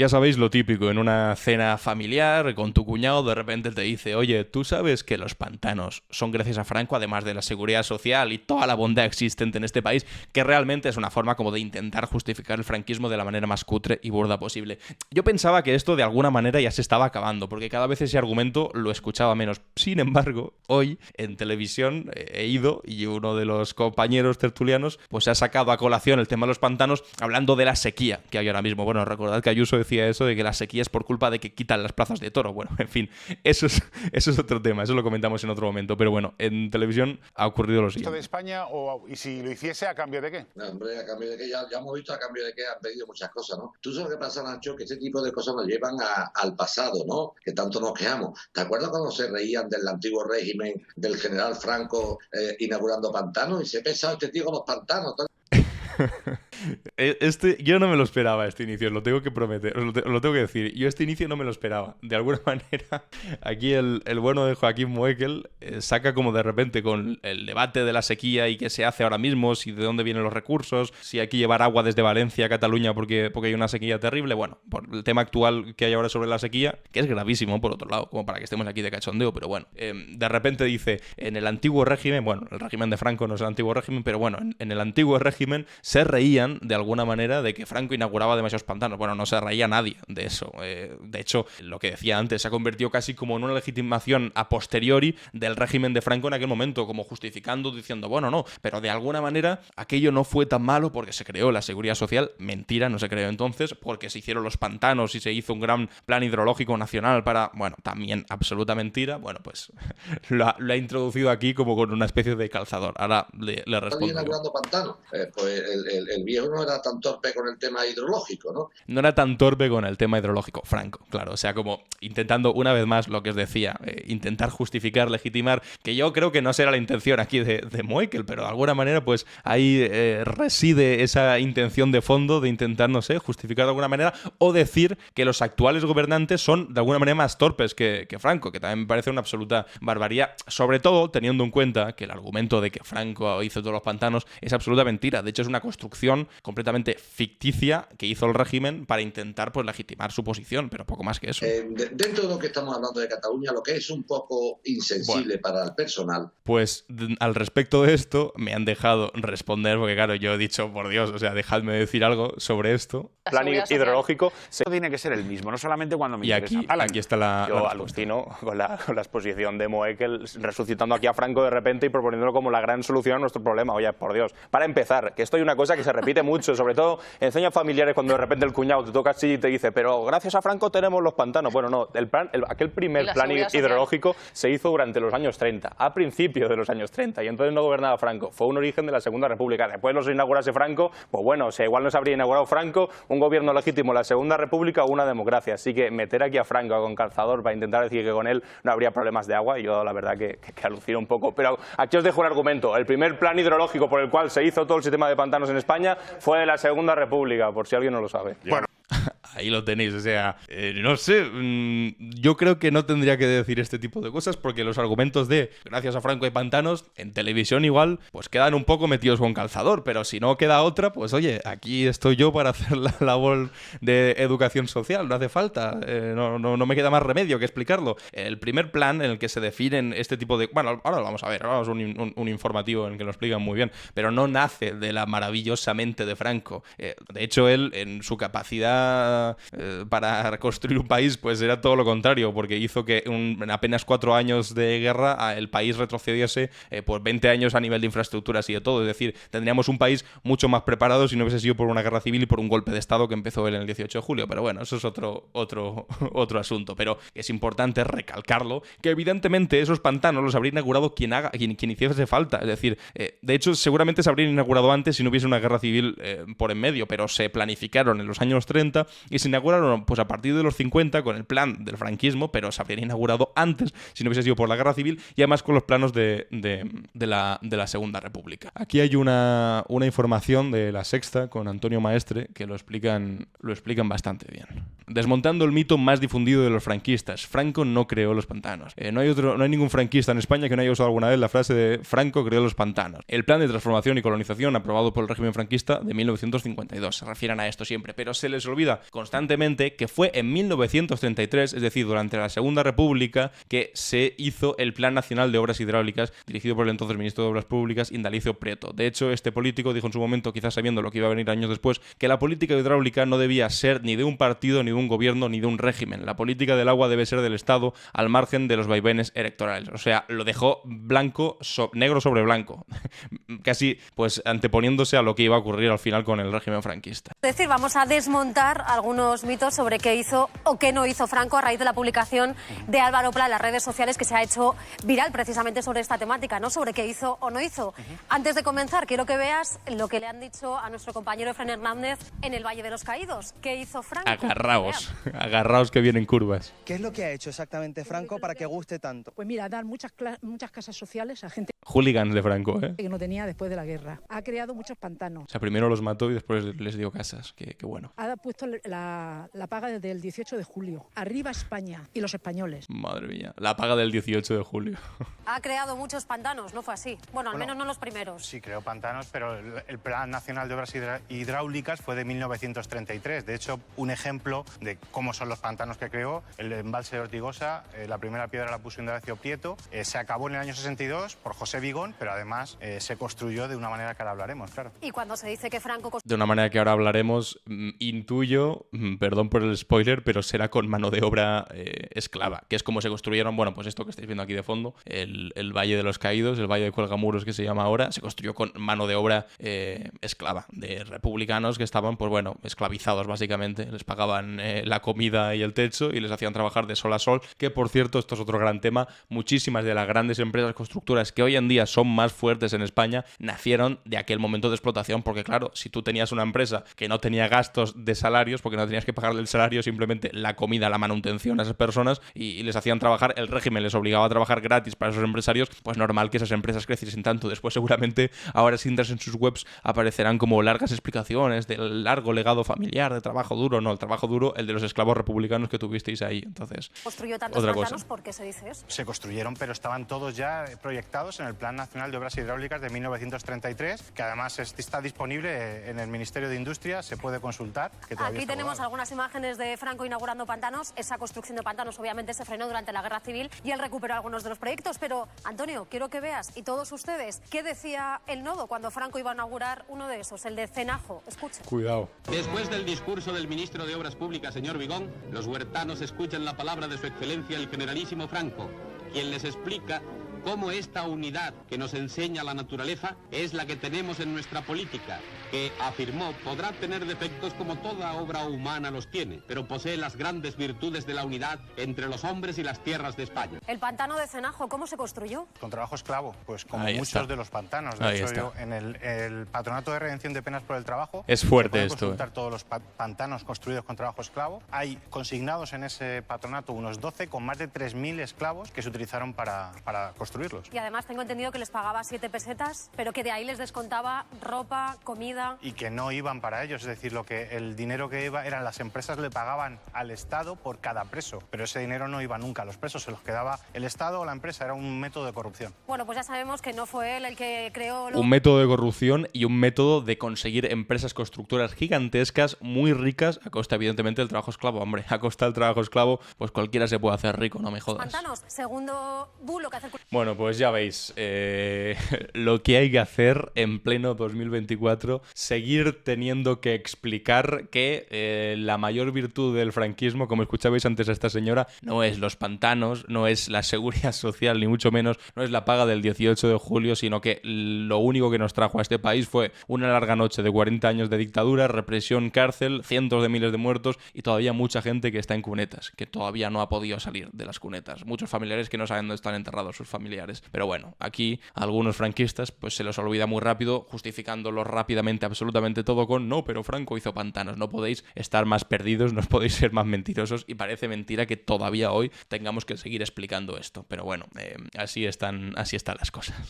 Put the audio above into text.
Ya sabéis lo típico, en una cena familiar con tu cuñado de repente te dice, oye, ¿tú sabes que los pantanos son gracias a Franco, además de la seguridad social y toda la bondad existente en este país, que realmente es una forma como de intentar justificar el franquismo de la manera más cutre y burda posible? Yo pensaba que esto de alguna manera ya se estaba acabando, porque cada vez ese argumento lo escuchaba menos. Sin embargo, hoy en televisión he ido y uno de los compañeros tertulianos pues ha sacado a colación el tema de los pantanos hablando de la sequía que hay ahora mismo. Bueno, recordad que Ayuso decía eso de que la sequía es por culpa de que quitan las plazas de toro. Bueno, en fin, eso es otro tema, eso lo comentamos en otro momento. Pero bueno, en televisión ha ocurrido lo siguiente. ¿Esto de España y si lo hiciese a cambio de qué? No, hombre, a cambio de que ya hemos visto a cambio de que han pedido muchas cosas, ¿no? Tú sabes qué pasa, Nacho, que este tipo de cosas nos llevan al pasado, ¿no? Que tanto nos quejamos. ¿Te acuerdas cuando se reían del antiguo régimen del general Franco inaugurando pantanos? Y se pesado este tío con los pantanos. Yo no me lo esperaba, este inicio, lo tengo que prometer, lo tengo que decir. Yo este inicio no me lo esperaba. De alguna manera, aquí el bueno de Joaquín Moekel saca como de repente con el debate de la sequía y qué se hace ahora mismo, si de dónde vienen los recursos, si hay que llevar agua desde Valencia a Cataluña porque hay una sequía terrible. Bueno, por el tema actual que hay ahora sobre la sequía, que es gravísimo, por otro lado, como para que estemos aquí de cachondeo, pero bueno, de repente dice, en el antiguo régimen, bueno, el régimen de Franco no es el antiguo régimen, pero bueno, en el antiguo régimen se reían de alguna manera de que Franco inauguraba demasiados pantanos. Bueno, no se reía nadie de eso. De hecho, lo que decía antes, se ha convertido casi como en una legitimación a posteriori del régimen de Franco en aquel momento, como justificando, diciendo, bueno, no, pero de alguna manera aquello no fue tan malo porque se creó la seguridad social. Mentira, no se creó entonces, porque se hicieron los pantanos y se hizo un gran plan hidrológico nacional para, bueno, también absoluta mentira. Bueno, pues lo ha introducido aquí como con una especie de calzador. Ahora le respondo. Inaugurando pantanos. Pues el viejo no era tan torpe con el tema hidrológico, ¿no? No era tan torpe con el tema hidrológico, Franco, claro. O sea, como intentando, una vez más, lo que os decía, intentar justificar, legitimar, que yo creo que no será la intención aquí de Moekel, pero de alguna manera, pues ahí reside esa intención de fondo de intentar, no sé, justificar de alguna manera o decir que los actuales gobernantes son de alguna manera más torpes que Franco, que también me parece una absoluta barbaridad, sobre todo teniendo en cuenta que el argumento de que Franco hizo todos los pantanos es absoluta mentira. De hecho, es una construcción completamente ficticia que hizo el régimen para intentar pues legitimar su posición, pero poco más que eso. Dentro de lo que estamos hablando de Cataluña, lo que es un poco insensible para el personal. Pues al respecto de esto me han dejado responder, porque claro, yo he dicho, por Dios, o sea, dejadme decir algo sobre esto. Plan hidrológico tiene que ser el mismo, no solamente cuando me interesa. Aquí está la Yo alucino con la exposición de Moekel resucitando aquí a Franco de repente y proponiéndolo como la gran solución a nuestro problema. Oye, por Dios. Para empezar, que esto hay una cosa que se repite mucho, sobre todo en cenas familiares, cuando de repente el cuñado te toca así y te dice, pero gracias a Franco tenemos los pantanos. Bueno, no, aquel primer plan hidrológico se hizo durante los años 30, a principios de los años 30, y entonces no gobernaba Franco. Fue un origen de la Segunda República. Después los inaugurase Franco, pues bueno, o sea, igual no se habría inaugurado Franco, un gobierno legítimo, la Segunda República o una democracia. Así que meter aquí a Franco con calzador para intentar decir que con él no habría problemas de agua, y yo la verdad que alucino un poco. Pero aquí os dejo un argumento. El primer plan hidrológico por el cual se hizo todo el sistema de pantanos en España fue de la Segunda República, por si alguien no lo sabe. Bueno. Ahí lo tenéis, o sea, no sé, yo creo que no tendría que decir este tipo de cosas porque los argumentos de gracias a Franco hay pantanos, en televisión igual, pues quedan un poco metidos con calzador, pero si no queda otra, pues oye, aquí estoy yo para hacer la labor de educación social, no hace falta, no me queda más remedio que explicarlo. El primer plan en el que se definen este tipo de... Bueno, ahora lo vamos a ver, ahora vamos a un informativo en el que lo explican muy bien, pero no nace de la maravillosa mente de Franco. De hecho, él, en su capacidad para construir un país, pues era todo lo contrario, porque hizo que en apenas 4 años de guerra el país retrocediese por 20 años a nivel de infraestructuras y de todo. Es decir, tendríamos un país mucho más preparado si no hubiese sido por una guerra civil y por un golpe de Estado que empezó él en el 18 de julio. Pero bueno, eso es otro asunto. Pero es importante recalcarlo, que evidentemente esos pantanos los habría inaugurado quien hiciese falta. Es decir, de hecho, seguramente se habrían inaugurado antes si no hubiese una guerra civil por en medio, pero se planificaron en los años 30 y se inauguraron pues a partir de los 50 con el plan del franquismo, pero se habrían inaugurado antes si no hubiese sido por la guerra civil y además con los planos de la Segunda República. Aquí hay una información de La Sexta con Antonio Maestre que lo explican bastante bien. Desmontando el mito más difundido de los franquistas. Franco no creó los pantanos. No hay ningún franquista en España que no haya usado alguna vez la frase de Franco creó los pantanos. El plan de transformación y colonización aprobado por el régimen franquista de 1952. Se refieren a esto siempre, pero se les olvida constantemente que fue en 1933, es decir, durante la Segunda República, que se hizo el Plan Nacional de Obras Hidráulicas, dirigido por el entonces ministro de Obras Públicas, Indalecio Prieto. De hecho, este político dijo en su momento, quizás sabiendo lo que iba a venir años después, que la política hidráulica no debía ser ni de un partido, ni de un gobierno, ni de un régimen. La política del agua debe ser del Estado, al margen de los vaivenes electorales. O sea, lo dejó negro sobre blanco, casi pues anteponiéndose a lo que iba a ocurrir al final con el régimen franquista. Es decir, vamos a desmontar algunos mitos sobre qué hizo o qué no hizo Franco a raíz de la publicación de Álvaro Pla en las redes sociales, que se ha hecho viral precisamente sobre esta temática, ¿no? Sobre qué hizo o no hizo. Antes de comenzar, quiero que veas lo que le han dicho a nuestro compañero Efraín Hernández en el Valle de los Caídos. ¿Qué hizo Franco? Agarraos que vienen curvas. ¿Qué es lo que ha hecho exactamente Franco para que guste tanto? Pues mira, dar muchas casas sociales a gente Hooligans de Franco, ¿eh? que no tenía después de la guerra. Ha creado muchos pantanos. O sea, primero los mató y después les dio casas. Qué bueno. Ha puesto la paga desde el 18 de julio. Arriba España y los españoles. Madre mía, la paga del 18 de julio. Ha creado muchos pantanos, ¿no fue así? Bueno, al menos no los primeros. Sí, creó pantanos, pero el Plan Nacional de Obras Hidráulicas fue de 1933. De hecho, un ejemplo de cómo son los pantanos que creó, el embalse de Ortigosa, la primera piedra la puso Indalecio Prieto, se acabó en el año 62 por José Vigón, pero además se construyó de una manera que ahora hablaremos, claro. Y cuando se dice que Franco... De una manera que ahora hablaremos, intuyo, perdón por el spoiler, pero será con mano de obra esclava, que es como se construyeron, bueno, pues esto que estáis viendo aquí de fondo, el Valle de los Caídos, el Valle de Cuelgamuros que se llama ahora, se construyó con mano de obra esclava, de republicanos que estaban, pues bueno, esclavizados básicamente, les pagaban la comida y el techo y les hacían trabajar de sol a sol, que por cierto, esto es otro gran tema, muchísimas de las grandes empresas constructoras que hoy en día son más fuertes en España, nacieron de aquel momento de explotación, porque claro, si tú tenías una empresa que no tenía gastos de salarios, porque no tenías que pagarle el salario, simplemente la comida, la manutención a esas personas y les hacían trabajar, el régimen les obligaba a trabajar gratis para esos empresarios, pues normal que esas empresas creciesen tanto. Después seguramente, ahora si entras en sus webs, aparecerán como largas explicaciones del largo legado familiar, de trabajo duro, no, el trabajo duro, el de los esclavos republicanos que tuvisteis ahí, entonces... ¿Construyó tantos pantanos? ¿Por qué se dice eso? Se construyeron, pero estaban todos ya proyectados en el Plan Nacional de Obras Hidráulicas de 1933, que además está disponible en el Ministerio de Industria, se puede consultar. Aquí tenemos algunas imágenes de Franco inaugurando pantanos. Esa construcción de pantanos obviamente se frenó durante la Guerra Civil y él recuperó algunos de los proyectos, pero Antonio, quiero que veas, y todos ustedes, ¿qué decía el Nodo cuando Franco iba a inaugurar uno de esos, el de Cenajo? Escuchen. Cuidado. Después del discurso del ministro de Obras Públicas, señor Vigón, los huertanos escuchan la palabra de su excelencia el generalísimo Franco, quien les explica cómo esta unidad que nos enseña la naturaleza es la que tenemos en nuestra política, que, afirmó, podrá tener defectos como toda obra humana los tiene, pero posee las grandes virtudes de la unidad entre los hombres y las tierras de España. El pantano de Cenajo, ¿cómo se construyó? Con trabajo esclavo, pues como Ahí muchos está. de los pantanos. De Ahí hecho, está. yo, en el Patronato de Redención de Penas por el Trabajo... Es fuerte se pueden esto, consultar todos los pantanos construidos con trabajo esclavo. Hay consignados en ese patronato unos 12 con más de 3.000 esclavos que se utilizaron para construirlos. Y además tengo entendido que les pagaba 7 pesetas, pero que de ahí les descontaba ropa, comida... Y que no iban para ellos, es decir, el dinero que iba eran las empresas le pagaban al Estado por cada preso, pero ese dinero no iba nunca a los presos, se los quedaba el Estado o la empresa, era un método de corrupción. Bueno, pues ya sabemos que no fue él el que creó... Un método de corrupción y un método de conseguir empresas constructoras gigantescas, muy ricas, a costa evidentemente del trabajo esclavo. Hombre, a costa del trabajo esclavo, pues cualquiera se puede hacer rico, no me jodas. Pantanos, segundo bulo que hace... Bueno, pues ya veis, lo que hay que hacer en pleno 2024, seguir teniendo que explicar que la mayor virtud del franquismo, como escuchabais antes a esta señora, no es los pantanos, no es la seguridad social, ni mucho menos, no es la paga del 18 de julio, sino que lo único que nos trajo a este país fue una larga noche de 40 años de dictadura, represión, cárcel, cientos de miles de muertos y todavía mucha gente que está en cunetas, que todavía no ha podido salir de las cunetas. Muchos familiares que no saben dónde están enterrados sus familiares. Pero bueno, aquí a algunos franquistas pues se los olvida muy rápido, justificándolo rápidamente absolutamente todo con no, pero Franco hizo pantanos. No podéis estar más perdidos, no podéis ser más mentirosos y parece mentira que todavía hoy tengamos que seguir explicando esto. Pero bueno, así están las cosas.